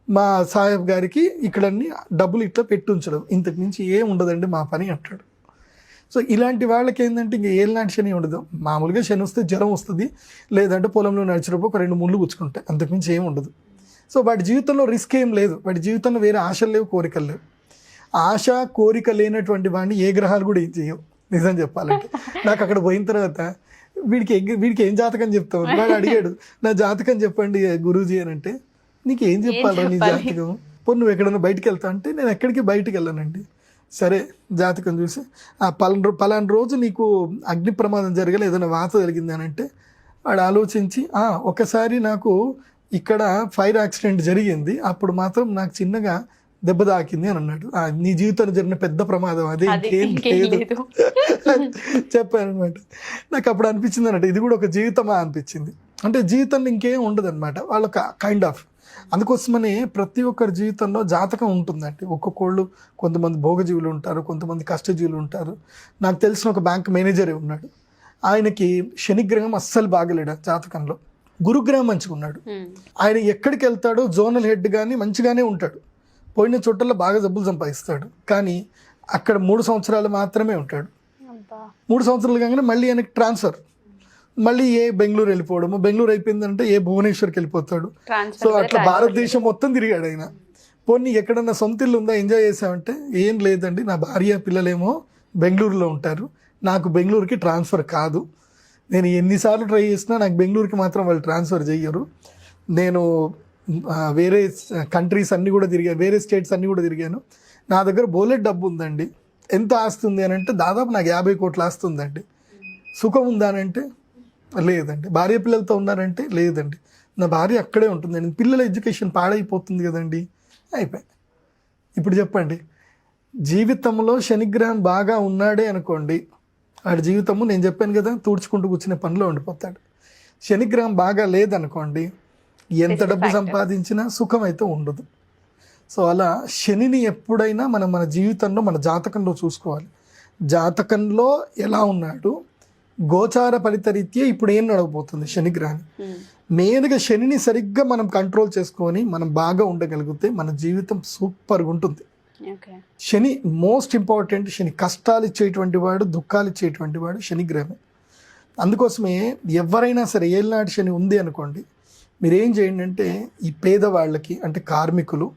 మా సాహెబ్ గారికి ఇక్కడన్నీ డబ్బులు ఇట్లా పెట్టి ఉంచడం, ఇంతకు మించి ఏం ఉండదండి మా పని అంటాడు. సో ఇలాంటి వాళ్ళకి ఏంటంటే ఇంక ఏలాంటి శని ఉండదు. మామూలుగా శని వస్తే జ్వరం వస్తుంది, లేదంటే పొలంలో నడిచినప్పుడు ఒక 2 ముళ్ళు గుచ్చుకుంటాయి, అంతకుమించి ఏం ఉండదు. సో వాడి జీవితంలో రిస్క్ ఏం లేదు, వాడి జీవితంలో వేరే ఆశలు లేవు, కోరికలు లేవు. ఆశ కోరిక లేనటువంటి వాడిని ఏ గ్రహాలు కూడా ఏం చేయవు నిజం చెప్పాలంటే. నాకు అక్కడ పోయిన తర్వాత వీడికి ఏం జాతకం చెప్తావు, వాడు అడిగాడు నా జాతకం చెప్పండి గురూజీ అని అంటే, నీకు ఏం చెప్పాలా నీ జాతకం, పోనీ నువ్వు ఎక్కడన్నా బయటికి వెళ్తా అంటే, నేను ఎక్కడికి బయటికి వెళ్ళానండి. సరే జాతకం చూసి పలానా రోజు నీకు అగ్ని ప్రమాదం జరగలే, ఏదైనా వాత జరిగింది అని అంటే, వాడు ఆలోచించి ఒకసారి నాకు ఇక్కడ ఫైర్ యాక్సిడెంట్ జరిగింది, అప్పుడు మాత్రం నాకు చిన్నగా దెబ్బ తాకింది అని అన్నాడు. నీ జీవితంలో జరిగిన పెద్ద ప్రమాదం అదే, ఇంకేం లేదు చెప్పాను అనమాట. నాకు అప్పుడు అనిపించింది అన్నట్టు, ఇది కూడా ఒక జీవితమా అనిపించింది. అంటే జీవితంలో ఇంకేం ఉండదు అనమాట వాళ్ళకి కైండ్ ఆఫ్. అందుకోసమనే ప్రతి ఒక్కరి జీవితంలో జాతకం ఉంటుందండి. ఒక్కొక్కళ్ళు, కొంతమంది భోగజీవులు ఉంటారు, కొంతమంది కష్టజీవులు ఉంటారు. నాకు తెలిసిన ఒక బ్యాంక్ మేనేజరే ఉన్నాడు, ఆయనకి శనిగ్రహం అస్సలు బాగలేడు జాతకంలో, గురుగ్రహం మంచిగా ఉన్నాడు. ఆయన ఎక్కడికి వెళ్తాడో జోనల్ హెడ్ కానీ మంచిగానే ఉంటాడు, పోయిన చోట్ల బాగా డబ్బులు సంపాదిస్తాడు. కానీ అక్కడ 3 సంవత్సరాలు మాత్రమే ఉంటాడు. 3 సంవత్సరాలు కాగానే మళ్ళీ ఆయనకి ట్రాన్స్ఫర్, మళ్ళీ బెంగళూరు వెళ్ళిపోవడము, బెంగళూరు అయిపోయిందంటే భువనేశ్వర్కి వెళ్ళిపోతాడు. సో అట్లా భారతదేశం మొత్తం తిరిగాడు ఆయన. పోనీ ఎక్కడన్నా సొంత ఇల్లు ఉందా, ఎంజాయ్ చేసామంటే ఏం లేదండి, నా భార్య పిల్లలేమో బెంగళూరులో ఉంటారు, నాకు బెంగళూరుకి ట్రాన్స్ఫర్ కాదు, నేను ఎన్నిసార్లు ట్రై చేసినా నాకు బెంగళూరుకి మాత్రం వాళ్ళు ట్రాన్స్ఫర్ చెయ్యరు, నేను వేరే కంట్రీస్ అన్నీ కూడా తిరిగాను, వేరే స్టేట్స్ అన్నీ కూడా తిరిగాను, నా దగ్గర బోలెట్ డబ్బు ఉందండి, ఎంత ఆస్తి ఉంది అని అంటే దాదాపు నాకు 50 కోట్ల ఆస్తి ఉందండి. సుఖం ఉందా అని అంటే లేదండి. భార్య పిల్లలతో ఉన్నారంటే లేదండి, నా భార్య అక్కడే ఉంటుందండి, పిల్లల ఎడ్యుకేషన్ పాడైపోతుంది కదండి. అయిపోయి ఇప్పుడు చెప్పండి, జీవితంలో శనిగ్రహం బాగా ఉన్నాడే అనుకోండి, వాడి జీవితము నేను చెప్పాను కదా తుడుచుకుంటూ కూర్చునే పనిలో ఉండిపోతాడు. శనిగ్రహం బాగా లేదనుకోండి, ఎంత డబ్బు సంపాదించినా సుఖం అయితే ఉండదు. సో అలా శనిని ఎప్పుడైనా మన జీవితంలో, మన జాతకంలో చూసుకోవాలి. జాతకంలో ఎలా ఉన్నాడు, గోచార ఫలితరీత్యా ఇప్పుడు ఏం నడవబోతుంది శనిగ్రహాన్ని. మెయిన్గా శనిని సరిగ్గా మనం కంట్రోల్ చేసుకొని మనం బాగా ఉండగలిగితే మన జీవితం సూపర్గా ఉంటుంది. శని మోస్ట్ ఇంపార్టెంట్. శని కష్టాలు ఇచ్చేటువంటి వాడు, దుఃఖాలు ఇచ్చేటువంటి వాడు శనిగ్రహమే. అందుకోసమే ఎవరైనా సరే ఏళ్ళనాటి శని ఉంది అనుకోండి, మీరేం చేయండి అంటే ఈ పేదవాళ్ళకి, అంటే కార్మికులు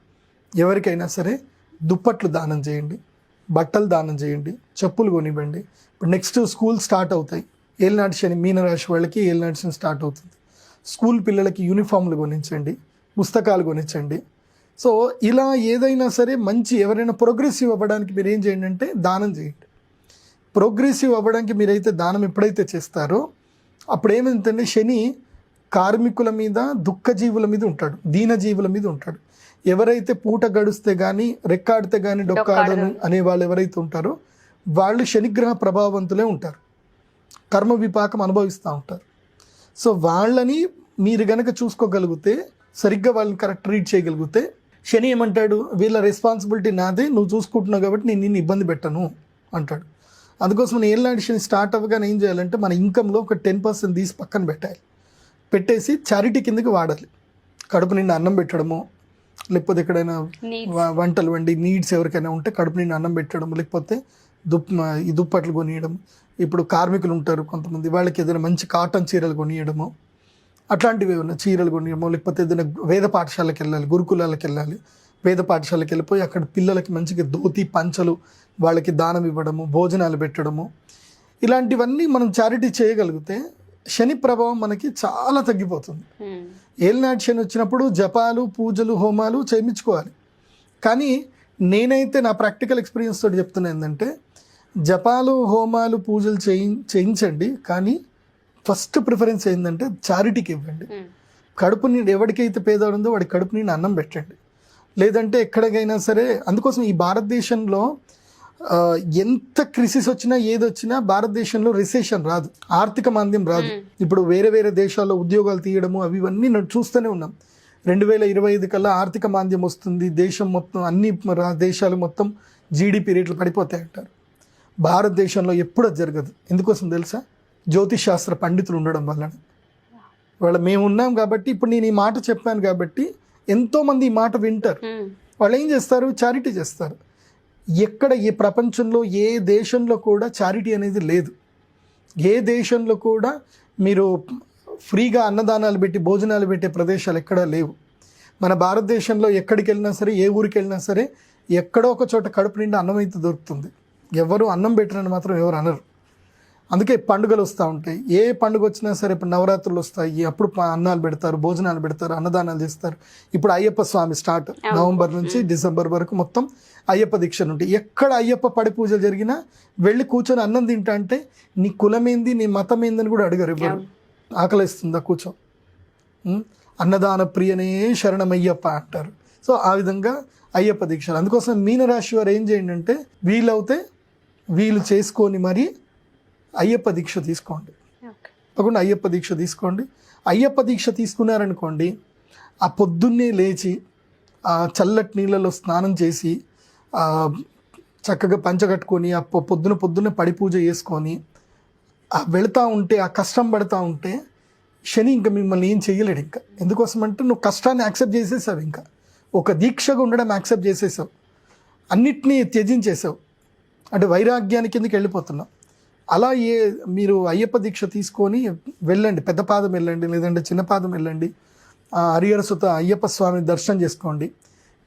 ఎవరికైనా సరే దుప్పట్లు దానం చేయండి, బట్టలు దానం చేయండి, చెప్పులు కొనివ్వండి. ఇప్పుడు నెక్స్ట్ స్కూల్ స్టార్ట్ అవుతాయి, ఏళ్ళనాటి శని మీనరాశి వాళ్ళకి ఏళ్ళనాటి శని స్టార్ట్ అవుతుంది. స్కూల్ పిల్లలకి యూనిఫామ్లు కొనించండి, పుస్తకాలు కొనించండి. సో ఇలా ఏదైనా సరే మంచి, ఎవరైనా ప్రోగ్రెసివ్ అవ్వడానికి మీరు ఏం చేయండి అంటే దానం చేయండి. ప్రోగ్రెసివ్ అవ్వడానికి మీరైతే దానం ఎప్పుడైతే చేస్తారో అప్పుడు ఏమైందంటే శని కార్మికుల మీద, దుఃఖజీవుల మీద ఉంటాడు, దీనజీవుల మీద ఉంటాడు. ఎవరైతే పూట గడిస్తే కానీ, రెక్కాడితే కానీ డొక్కాడను అనే వాళ్ళు ఎవరైతే ఉంటారో వాళ్ళు శనిగ్రహ ప్రభావవంతులే ఉంటారు, కర్మ విపాకం అనుభవిస్తూ ఉంటారు. సో వాళ్ళని మీరు గనక చూసుకోగలిగితే, సరిగ్గా వాళ్ళని కరెక్ట్ ట్రీట్ చేయగలిగితే, శని ఏమంటాడు, వీళ్ళ రెస్పాన్సిబిలిటీ నాదే, నువ్వు చూసుకుంటున్నావు కాబట్టి నేను నిన్ను ఇబ్బంది పెట్టను అంటాడు. అందుకోసం నేను ఏళ్ళనాటి శని స్టార్ట్ అవ్వగానే ఏం చేయాలంటే మన ఇన్కంలో ఒక 10% తీసి పక్కన పెట్టాలి, పెట్టేసి చారిటీ కిందకి వాడాలి. కడుపు నిండా అన్నం పెట్టడము, లేకపోతే ఎక్కడైనా వంటలు వండి నీడ్స్ ఎవరికైనా ఉంటే కడుపు నిండా అన్నం పెట్టడం, లేకపోతే ఈ దుప్పట్లు కొనియడం. ఇప్పుడు కార్మికులు ఉంటారు కొంతమంది, వాళ్ళకి ఏదైనా మంచి కాటన్ చీరలు కొనియడము, అట్లాంటివి ఏమైనా చీరలు కొనియడము, లేకపోతే ఏదైనా వేద పాఠశాలకు వెళ్ళాలి, గురుకులాలకు వెళ్ళాలి, వేద పాఠశాలకు వెళ్ళిపోయి అక్కడ పిల్లలకి మంచిగా ధోతి పంచలు వాళ్ళకి దానం ఇవ్వడము, భోజనాలు పెట్టడము, ఇలాంటివన్నీ మనం చారిటీ చేయగలిగితే శని ప్రభావం మనకి చాలా తగ్గిపోతుంది. ఏళ్ళనాటి శని వచ్చినప్పుడు జపాలు, పూజలు, హోమాలు చేయించుకోవాలి. కానీ నేనైతే నా ప్రాక్టికల్ ఎక్స్పీరియన్స్ తోటి చెప్తున్నా ఏంటంటే జపాలు హోమాలు పూజలు చేయించండి, కానీ ఫస్ట్ ప్రిఫరెన్స్ ఏంటంటే చారిటీకి ఇవ్వండి. కడుపు నిండి ఎవరికైతే పేదవాడు ఉందో వాడి కడుపు నిండి అన్నం పెట్టండి. లేదంటే ఎక్కడికైనా సరే, అందుకోసం ఈ భారతదేశంలో ఎంత క్రిసిస్ వచ్చినా ఏదొచ్చినా భారతదేశంలో రిసెషన్ రాదు, ఆర్థిక మాంద్యం రాదు. ఇప్పుడు వేరే వేరే దేశాల్లో ఉద్యోగాలు తీయడము అవి ఇవన్నీ చూస్తూనే ఉన్నాం. 2025 కల్లా ఆర్థిక మాంద్యం వస్తుంది, దేశం మొత్తం అన్ని దేశాలు మొత్తం జీడిపి రేట్లు పడిపోతాయి అంటారు. భారతదేశంలో ఎప్పుడు అది జరగదు. ఎందుకోసం తెలుసా? జ్యోతిష్ శాస్త్ర పండితులు ఉండడం వలన. మేము ఉన్నాం కాబట్టి, ఇప్పుడు నేను ఈ మాట చెప్పాను కాబట్టి ఎంతోమంది ఈ మాట వింటారు. వాళ్ళు ఏం చేస్తారు? చారిటీ చేస్తారు. ఎక్కడ ఈ ప్రపంచంలో ఏ దేశంలో కూడా చారిటీ అనేది లేదు. ఏ దేశంలో కూడా మీరు ఫ్రీగా అన్నదానాలు పెట్టి భోజనాలు పెట్టే ప్రదేశాలు ఎక్కడా లేవు. మన భారతదేశంలో ఎక్కడికి వెళ్ళినా సరే, ఏ ఊరికి వెళ్ళినా సరే, ఎక్కడో ఒక చోట కడుపు నిండా అన్నం అయితే దొరుకుతుంది. ఎవరు అన్నం పెట్టినని మాత్రం ఎవరు అనరు. అందుకే పండుగలు వస్తూ ఉంటాయి. ఏ పండుగ వచ్చినా సరే, ఇప్పుడు నవరాత్రులు వస్తాయి, అప్పుడు అన్నాలు పెడతారు, భోజనాలు పెడతారు, అన్నదానాలు చేస్తారు. ఇప్పుడు అయ్యప్ప స్వామి స్టార్ట్, నవంబర్ నుంచి డిసెంబర్ వరకు మొత్తం అయ్యప్ప దీక్షలు ఉంటాయి. ఎక్కడ అయ్యప్ప పడి పూజలు జరిగినా వెళ్ళి కూర్చొని అన్నం తింటా అంటే నీ కులమేంది, నీ మతం ఏందని కూడా అడగరు ఎవరు. ఆకలిస్తుందా కూర్చో, అన్నదాన ప్రియనే శరణమయ్యప్ప అంటారు. సో ఆ విధంగా అయ్యప్ప దీక్షలు. అందుకోసం మీనరాశి వారు ఏం చేయండి అంటే వీలవుతే వీలు చేసుకొని మరి అయ్యప్ప దీక్ష తీసుకోండి. తప్పకుండా అయ్యప్ప దీక్ష తీసుకోండి. అయ్యప్ప దీక్ష తీసుకున్నారనుకోండి, ఆ పొద్దున్నే లేచి ఆ చల్లటి నీళ్ళలో స్నానం చేసి చక్కగా పంచగట్టుకొని ఆ పొద్దున పడి పూజ చేసుకొని వెళుతూ ఉంటే, ఆ కష్టం పడుతూ ఉంటే శని ఇంకా మిమ్మల్ని ఏం చేయలేడు. ఇంకా ఎందుకోసం అంటే నువ్వు కష్టాన్ని యాక్సెప్ట్ చేసేసావు, ఇంకా ఒక దీక్షగా ఉండడం యాక్సెప్ట్ చేసేసావు, అన్నిటినీ త్యజించేసావు, అంటే వైరాగ్యానికి కిందకి వెళ్ళిపోతున్నావు. అలా మీరు అయ్యప్ప దీక్ష తీసుకొని వెళ్ళండి, పెద్ద పాదం వెళ్ళండి, లేదంటే చిన్న పాదం వెళ్ళండి, హరిహర సుత అయ్యప్ప స్వామిని దర్శనం చేసుకోండి.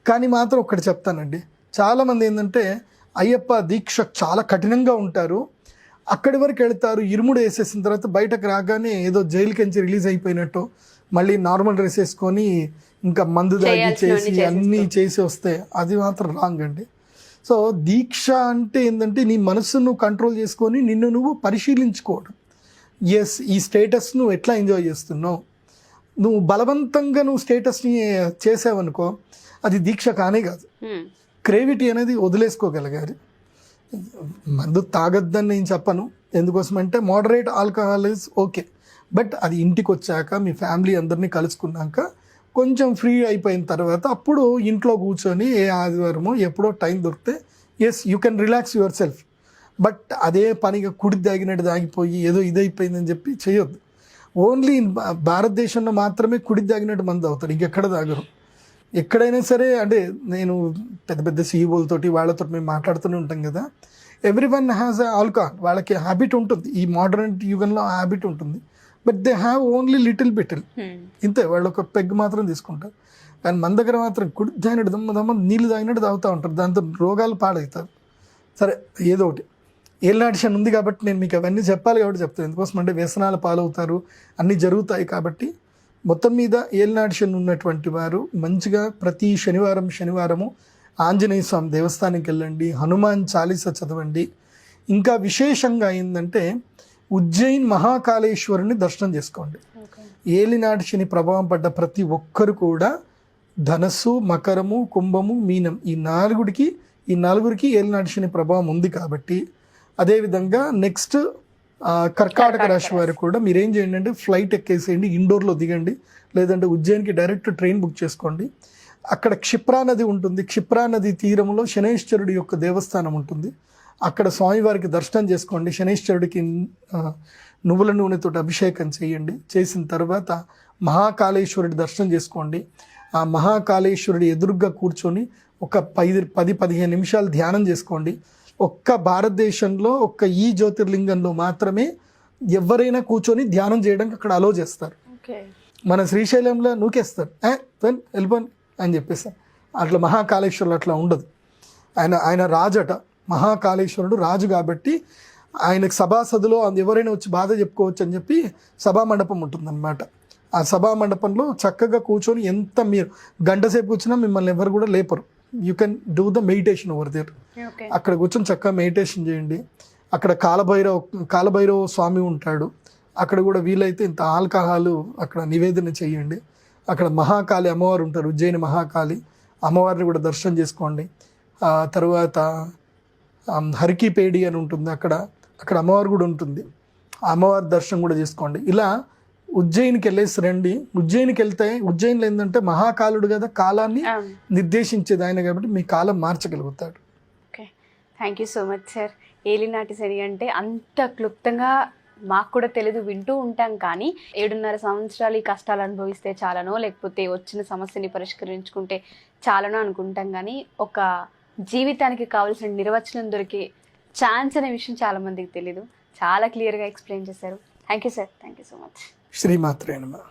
కానీ మాత్రం ఒకటి చెప్తానండి, చాలామంది ఏంటంటే అయ్యప్ప దీక్ష చాలా కఠినంగా ఉంటారు, అక్కడి వరకు వెళ్తారు, ఇరుముడు వేసేసిన తర్వాత బయటకు రాగానే ఏదో జైలుకించి రిలీజ్ అయిపోయినట్టు మళ్ళీ నార్మల్ డ్రెస్ వేసుకొని ఇంకా మందు దాగి చేసి అన్నీ చేసి వస్తే అది మాత్రం రాంగ్ అండి. సో దీక్ష అంటే ఏంటంటే నీ మనసును నువ్వు కంట్రోల్ చేసుకొని నిన్ను నువ్వు పరిశీలించుకోవడం. ఎస్, ఈ స్టేటస్ నువ్వు ఎట్లా ఎంజాయ్ చేస్తున్నావు. నువ్వు బలవంతంగా నువ్వు స్టేటస్ని చేసావనుకో అది దీక్ష కానే కాదు. క్రేవిటీ అనేది వదిలేసుకోగలగాలి. మందు తాగొద్దని నేను చెప్పను, ఎందుకోసమంటే moderate alcohol is okay, but అది ఇంటికి వచ్చాక మీ ఫ్యామిలీ అందరినీ కలుసుకున్నాక కొంచెం ఫ్రీ అయిపోయిన తర్వాత అప్పుడు ఇంట్లో కూర్చొని ఏ ఆదివారమో ఎప్పుడో టైం దొరికితే yes you can relax yourself. But అదే పనిగా కుడి దాగినట్టు దాగిపోయి ఏదో ఇదైపోయిందని చెప్పి చేయొద్దు. ఓన్లీ భారతదేశంలో మాత్రమే కుడి దాగినట్టు మంది అవుతారు, ఇంకెక్కడ తాగరు. ఎక్కడైనా సరే, అంటే నేను పెద్ద పెద్ద సీఈఓలతోటి వాళ్ళతో మేము మాట్లాడుతూనే ఉంటాం కదా, ఎవ్రీ వన్ హ్యాస్ ఆల్కహాల్, వాళ్ళకి హ్యాబిట్ ఉంటుంది, ఈ మోడర్న్ యుగంలో హ్యాబిట్ ఉంటుంది, but they have only little bit, ఇంతే, వాళ్ళు ఒక పెగ్ మాత్రం తీసుకుంటారు. కానీ మన దగ్గర మాత్రం కుడి తాగినట్టు దమ్మ నీళ్ళు తాగినట్టు తాగుతూ ఉంటారు, దాంతో రోగాలు పాడవుతారు. సరే, ఏదో ఒకటి ఏలినాటి శని ఉంది కాబట్టి నేను మీకు అవన్నీ చెప్పాలి కాబట్టి చెప్తాను. ఎందుకోసం అంటే వ్యసనాల పాలవుతారు, అన్నీ జరుగుతాయి కాబట్టి. మొత్తం మీద ఏలినాటి శని ఉన్నటువంటి వారు మంచిగా ప్రతి శనివారము ఆంజనేయ స్వామి దేవస్థానానికి వెళ్ళండి, హనుమాన్ చాలీసా చదవండి. ఇంకా విశేషంగా ఏంటంటే ఉజ్జయిన్ మహాకాళేశ్వరుని దర్శనం చేసుకోండి. ఏలినాటి శని ప్రభావం పడ్డ ప్రతి ఒక్కరు కూడా ధనస్సు, మకరము, కుంభము, మీనం ఈ నలుగురికి ఏలినాటి శని ప్రభావం ఉంది కాబట్టి. అదేవిధంగా నెక్స్ట్ కర్కాటక రాశి వారు కూడా మీరేం చేయండి అంటే ఫ్లైట్ ఎక్కేసేయండి, ఇండోర్లో దిగండి, లేదంటే ఉజ్జయిన్కి డైరెక్ట్ ట్రైన్ బుక్ చేసుకోండి. అక్కడ క్షిప్రా నది ఉంటుంది, క్షిప్రా నది తీరంలో శనైశ్వరుడి యొక్క దేవస్థానం ఉంటుంది, అక్కడ స్వామివారికి దర్శనం చేసుకోండి. శనైశ్వరుడికి నువ్వుల నూనెతో అభిషేకం చేయండి. చేసిన తర్వాత మహాకాళేశ్వరుడి దర్శనం చేసుకోండి. ఆ మహాకాళేశ్వరుడి ఎదురుగ్గా కూర్చొని ఒక 10-15 నిమిషాలు ధ్యానం చేసుకోండి. ఒక్క భారతదేశంలో ఒక్క ఈ జ్యోతిర్లింగంలో మాత్రమే ఎవరైనా కూర్చొని ధ్యానం చేయడానికి అక్కడ అలో చేస్తారు. మన శ్రీశైలంలో నూకేస్తారు, వెళ్ళిపోండి అని చెప్పేస్తారు. అట్లా మహాకాళేశ్వరులు అట్లా ఉండదు. ఆయన రాజట, మహాకాళేశ్వరుడు రాజు కాబట్టి ఆయనకు సభాసదులో ఎవరైనా వచ్చి బాధ చెప్పుకోవచ్చు అని చెప్పి సభా మండపం ఉంటుందన్నమాట. ఆ సభా మండపంలో చక్కగా కూర్చొని ఎంత మీరు గంట సేపు కూర్చున్నా మిమ్మల్ని ఎవరు కూడా లేపరు. You can do the meditation over there. Okay. అక్కడ కూర్చొని చక్కగా మెడిటేషన్ చేయండి. అక్కడ కాలభైరవ స్వామి ఉంటాడు, అక్కడ కూడా వీలైతే ఇంత ఆల్కహాలు అక్కడ నివేదన చేయండి. అక్కడ మహాకాళి అమ్మవారు ఉంటారు, ఉజ్జయిని మహాకాళి అమ్మవారిని కూడా దర్శనం చేసుకోండి. తర్వాత హరికిపేడి అని ఉంటుంది, అక్కడ అమ్మవారు కూడా ఉంటుంది, ఆ అమ్మవారి దర్శనం కూడా చేసుకోండి. ఇలా ఉజ్జయినికి వెళ్ళేసి రండి. ఉజ్జయినికి వెళ్తే ఉజ్జయినిలో ఏంటంటే మహాకాలుడు కదా, కాలాన్ని నిర్దేశించేది ఆయన కాబట్టి మీ కాలం మార్చగలుగుతాడు. Okay, thank you so much sir. ఏలినాటి శని అంటే అంత క్లుప్తంగా మాకు కూడా తెలీదు, వింటూ ఉంటాం కానీ 7.5 సంవత్సరాలు ఈ కష్టాలు అనుభవిస్తే చాలనో, లేకపోతే వచ్చిన సమస్యని పరిష్కరించుకుంటే చాలనో అనుకుంటాం కానీ ఒక జీవితానికి కావాల్సిన నిర్వచనం దొరికే ఛాన్స్ అనే విషయం చాలా మందికి తెలీదు. చాలా క్లియర్గా ఎక్స్ప్లెయిన్ చేశారు. Thank you sir, thank you so much. శ్రీమాత్రే నమః.